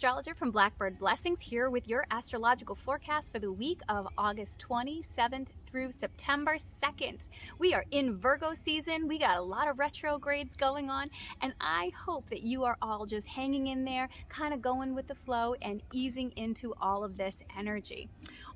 astrologer from Blackbird Blessings here with your astrological forecast for the week of August 27th through September 2nd. We are in Virgo season. We got a lot of retrogrades going on, and I hope that you are all just hanging in there, kind of going with the flow and easing into all of this energy.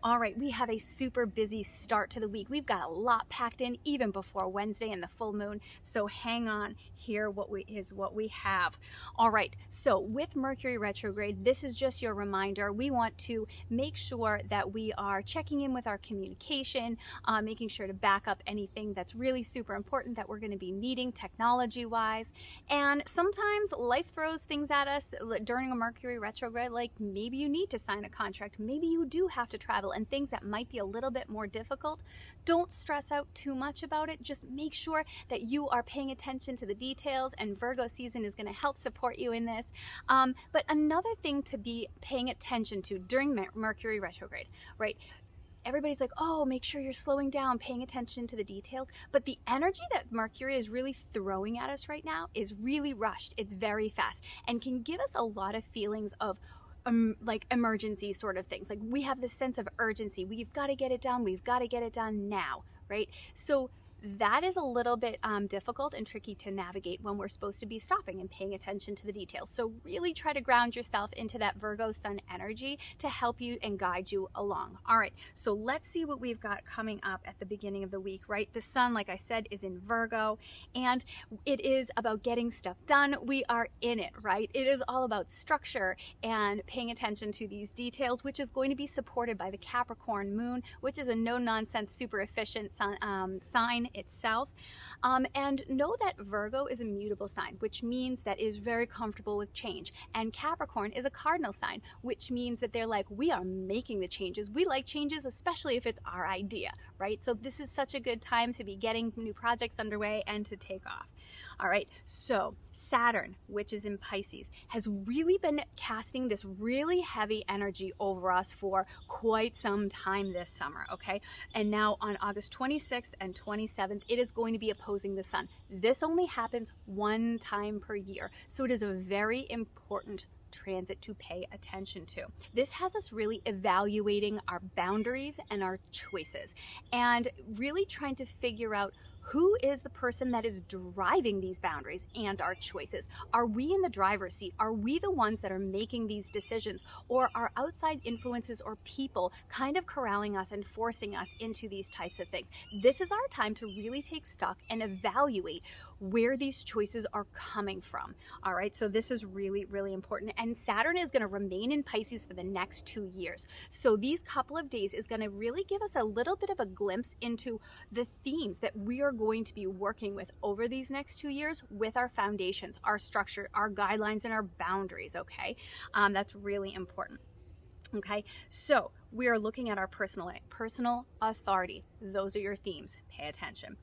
All right, we have a super busy start to the week. We've got a lot packed in even before Wednesday and the full moon, so hang on. Here what we have. All right, so with Mercury retrograde, this is just your reminder. We want to make sure that we are checking in with our communication, making sure to back up anything that's really super important that we're going to be needing technology-wise. And sometimes life throws things at us during a Mercury retrograde, like maybe you need to sign a contract, maybe you do have to travel, and things that might be a little bit more difficult. Don't stress out too much about it. Just make sure that you are paying attention to the details, and Virgo season is going to help support you in this. But another thing to be paying attention to during Mercury retrograde, right? Everybody's like, oh, make sure you're slowing down, paying attention to the details. But the energy that Mercury is really throwing at us right now is really rushed. It's very fast and can give us a lot of feelings of like emergency sort of things. Like we have this sense of urgency. We've got to get it done. We've got to get it done now, right? So that is a little bit difficult and tricky to navigate when we're supposed to be stopping and paying attention to the details. So really try to ground yourself into that Virgo sun energy to help you and guide you along. All right, so let's see what we've got coming up at the beginning of the week, right? The sun, like I said, is in Virgo, and it is about getting stuff done. We are in it, right? It is all about structure and paying attention to these details, which is going to be supported by the Capricorn moon, which is a no-nonsense, super efficient sign itself. And know that Virgo is a mutable sign, which means that it is very comfortable with change. And Capricorn is a cardinal sign, which means that they're like, we are making the changes. We like changes, especially if it's our idea, right? So this is such a good time to be getting new projects underway and to take off. All right, so Saturn, which is in Pisces, has really been casting this really heavy energy over us for quite some time this summer, okay? And now on August 26th and 27th, it is going to be opposing the sun. This only happens one time per year, so it is a very important transit to pay attention to. This has us really evaluating our boundaries and our choices and really trying to figure out who is the person that is driving these boundaries and our choices? Are we in the driver's seat? Are we the ones that are making these decisions? Or are outside influences or people kind of corralling us and forcing us into these types of things? This is our time to really take stock and evaluate where these choices are coming from. All right, so this is really, really important. And Saturn is going to remain in Pisces for the next 2 years. So these couple of days is going to really give us a little bit of a glimpse into the themes that we are going to be working with over these next 2 years with our foundations, our structure, our guidelines, and our boundaries, okay? That's really important. Okay, so we are looking at our personal authority. Those are your themes. Pay attention.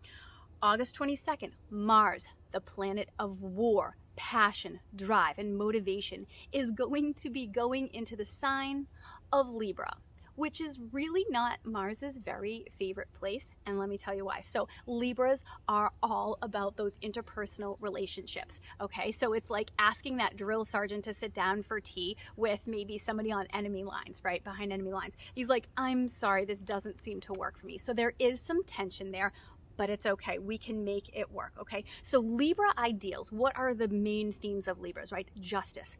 August 22nd, Mars, the planet of war, passion, drive, and motivation, is going to be going into the sign of Libra, which is really not Mars's very favorite place, and let me tell you why. So Libras are all about those interpersonal relationships, okay? So it's like asking that drill sergeant to sit down for tea with maybe somebody on enemy lines, right, behind enemy lines. He's like, I'm sorry, this doesn't seem to work for me. So there is some tension there, but it's okay. We can make it work, okay? So Libra ideals, what are the main themes of Libras, right? Justice,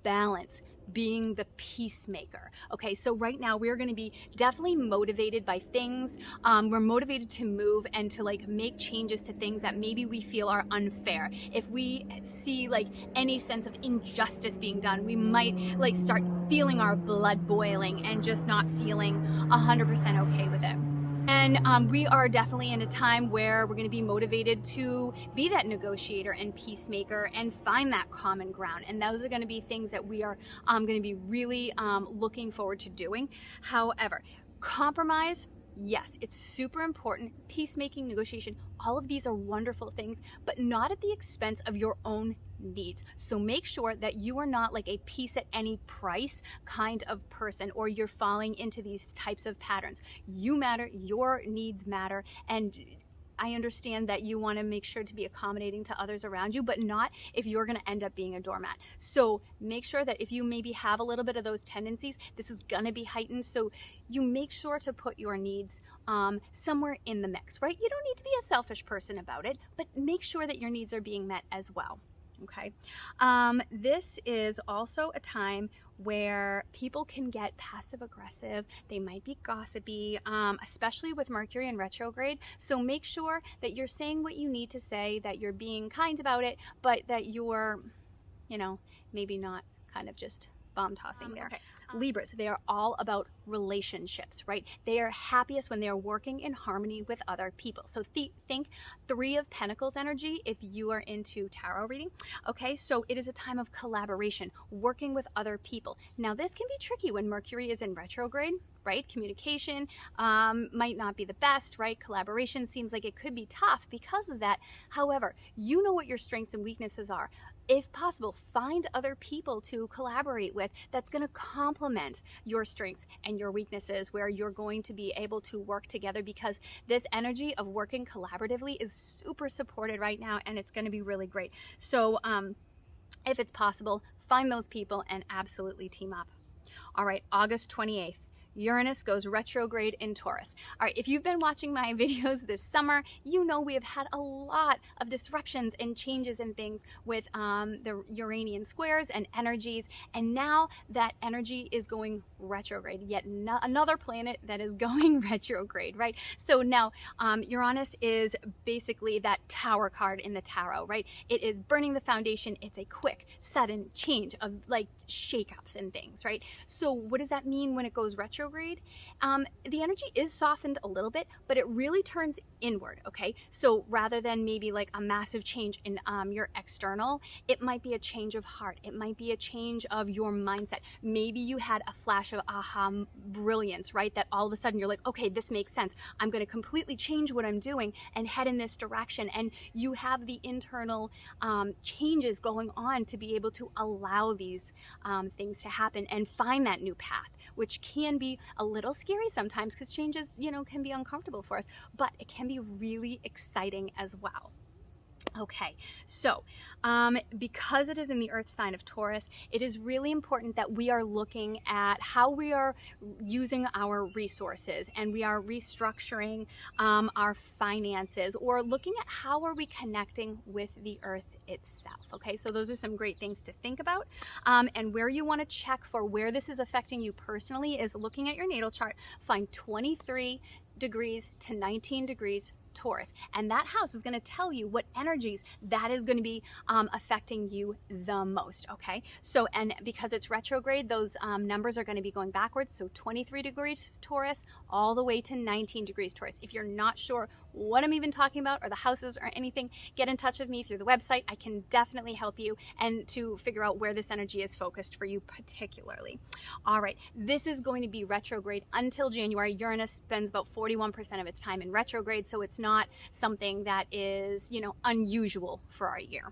balance, being the peacemaker. Okay, so right now we're going to be definitely motivated by things. We're motivated to move and to like make changes to things that maybe we feel are unfair. If we see like any sense of injustice being done, we might like start feeling our blood boiling and just not feeling 100% okay with it. And we are definitely in a time where we're going to be motivated to be that negotiator and peacemaker and find that common ground. And those are going to be things that we are going to be really looking forward to doing. However, compromise, yes, it's super important. Peacemaking, negotiation, all of these are wonderful things, but not at the expense of your own needs. So make sure that you are not like a peace at any price kind of person, or you're falling into these types of patterns. You matter, your needs matter, and I understand that you want to make sure to be accommodating to others around you, but not if you're going to end up being a doormat. So make sure that if you maybe have a little bit of those tendencies, this is going to be heightened. So you make sure to put your needs somewhere in the mix, right? You don't need to be a selfish person about it, but make sure that your needs are being met as well. Okay. This is also a time where people can get passive aggressive. They might be gossipy, especially with Mercury in retrograde. So make sure that you're saying what you need to say, that you're being kind about it, but that you're, maybe not kind of just bomb tossing there. Okay. Libras, they are all about relationships, right? They are happiest when they are working in harmony with other people. So think Three of Pentacles energy if you are into tarot reading. Okay, so it is a time of collaboration, working with other people. Now, this can be tricky when Mercury is in retrograde, right? Communication might not be the best, right? Collaboration seems like it could be tough because of that. However, you know what your strengths and weaknesses are. If possible, find other people to collaborate with that's going to complement your strengths and your weaknesses, where you're going to be able to work together, because this energy of working collaboratively is super supported right now, and it's going to be really great. So if it's possible, find those people and absolutely team up. All right, August 28th. Uranus goes retrograde in Taurus. All right, if you've been watching my videos this summer, you know we have had a lot of disruptions and changes and things with the Uranian squares and energies, and now that energy is going retrograde, yet another planet that is going retrograde, right? So now Uranus is basically that Tower card in the tarot, right? It is burning the foundation. It's a quick, sudden change of like shakeups and things, right? So what does that mean when it goes retrograde? The energy is softened a little bit, but it really turns inward, okay? So rather than maybe like a massive change in your external, it might be a change of heart. It might be a change of your mindset. Maybe you had a flash of aha brilliance, right? That all of a sudden you're like, okay, this makes sense. I'm going to completely change what I'm doing and head in this direction. And you have the internal changes going on to be able to allow these things to happen and find that new path, which can be a little scary sometimes because changes, can be uncomfortable for us, but it can be really exciting as well. Okay, so because it is in the earth sign of Taurus, it is really important that we are looking at how we are using our resources, and we are restructuring our finances, or looking at how are we connecting with the earth itself. Okay, so those are some great things to think about. And where you want to check for where this is affecting you personally is looking at your natal chart. Find 23 degrees to 19 degrees Taurus, and that house is going to tell you what energies that is going to be affecting you the most. Okay, so, and because it's retrograde, those numbers are going to be going backwards. So 23 degrees Taurus all the way to 19 degrees Taurus. If you're not sure what I'm even talking about, or the houses or anything, get in touch with me through the website. I can definitely help you and to figure out where this energy is focused for you particularly. All right, this is going to be retrograde until January. Uranus spends about 41% of its time in retrograde, so it's not something that is, unusual for our year.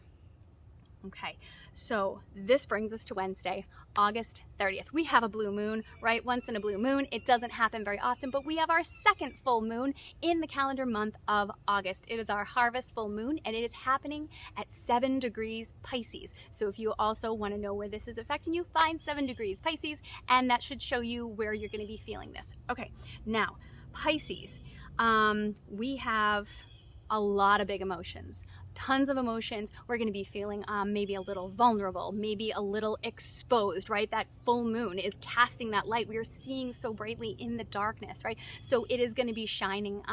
Okay, so this brings us to Wednesday, August 30th. We have a blue moon, right? Once in a blue moon. It doesn't happen very often, but we have our second full moon in the calendar month of August. It is our harvest full moon, and it is happening at 7 degrees Pisces. So if you also want to know where this is affecting you, find 7 degrees Pisces, and that should show you where you're going to be feeling this. Okay, now Pisces, we have a lot of big emotions. Tons of emotions. We're going to be feeling maybe a little vulnerable, maybe a little exposed, right? That full moon is casting that light. We are seeing so brightly in the darkness, right? So it is going to be shining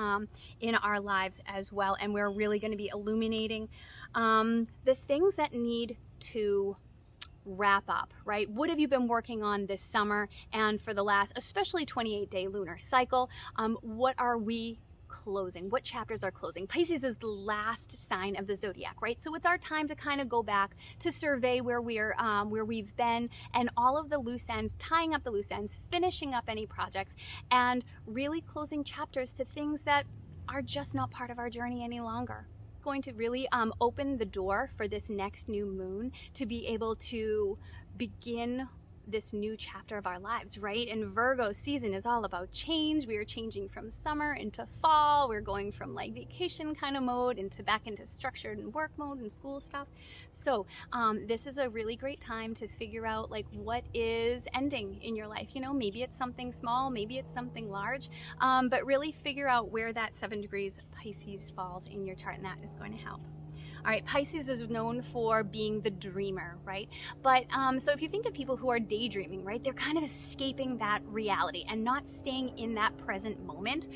in our lives as well. And we're really going to be illuminating the things that need to wrap up, right? What have you been working on this summer and for the last, especially 28-day lunar cycle? What are we closing? What chapters are closing? Pisces is the last sign of the zodiac, right? So it's our time to kind of go back to survey where we've been, and all of the loose ends, tying up the loose ends, finishing up any projects, and really closing chapters to things that are just not part of our journey any longer. Going to really open the door for this next new moon to be able to begin this new chapter of our lives, right? And Virgo season is all about change. We are changing from summer into fall. We're going from like vacation kind of mode back into structured and work mode and school stuff. So this is a really great time to figure out like what is ending in your life. You know, maybe it's something small, maybe it's something large, but really figure out where that 7 degrees Pisces falls in your chart, and that is going to help. All right, Pisces is known for being the dreamer, right? But so if you think of people who are daydreaming, right, they're kind of escaping that reality and not staying in that present moment.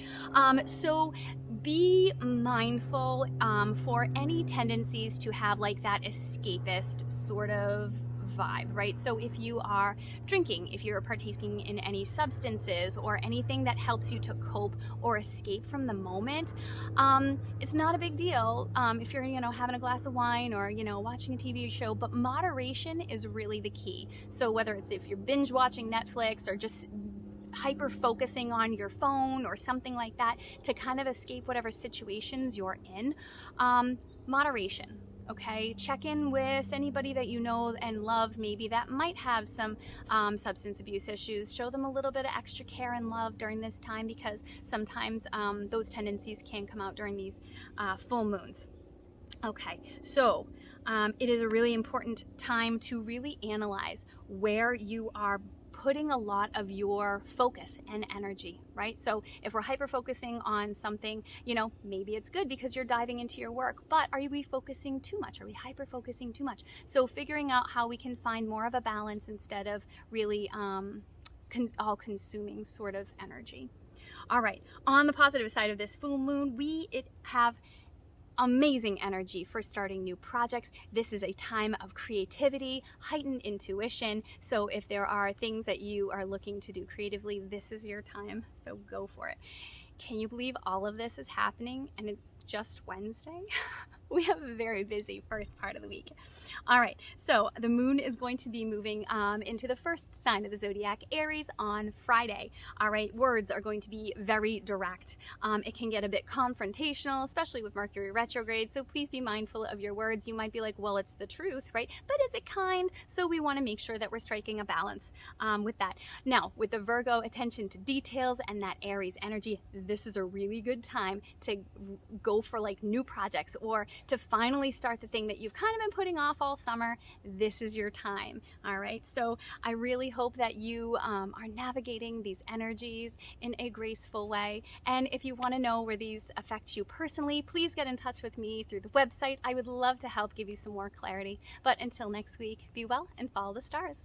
So be mindful for any tendencies to have like that escapist sort of vibe, right? So if you are drinking, if you're partaking in any substances or anything that helps you to cope or escape from the moment, it's not a big deal if you're, you know, having a glass of wine or, you know, watching a TV show, but moderation is really the key. So whether it's if you're binge watching Netflix or just hyper focusing on your phone or something like that to kind of escape whatever situations you're in, moderation. Okay, check in with anybody that you know and love maybe that might have some substance abuse issues. Show them a little bit of extra care and love during this time, because sometimes those tendencies can come out during these full moons. Okay, so it is a really important time to really analyze where you are putting a lot of your focus and energy, right? So if we're hyper focusing on something, you know, maybe it's good because you're diving into your work, but are we focusing too much? Are we hyper focusing too much? So figuring out how we can find more of a balance instead of really all consuming sort of energy. All right, on the positive side of this full moon, we have amazing energy for starting new projects. This is a time of creativity, heightened intuition. So if there are things that you are looking to do creatively, this is your time. So go for it. Can you believe all of this is happening and it's just Wednesday? We have a very busy first part of the week. All right, so the moon is going to be moving into the first sign of the zodiac, Aries, on Friday. All right, words are going to be very direct. It can get a bit confrontational, especially with Mercury retrograde, so please be mindful of your words. You might be like, well, it's the truth, right? But is it kind? So we want to make sure that we're striking a balance with that. Now, with the Virgo attention to details and that Aries energy, this is a really good time to go for like new projects or to finally start the thing that you've kind of been putting off all summer. This is your time. All right, so I really hope that you are navigating these energies in a graceful way. And if you want to know where these affect you personally, please get in touch with me through the website. I would love to help give you some more clarity. But until next week, be well and follow the stars.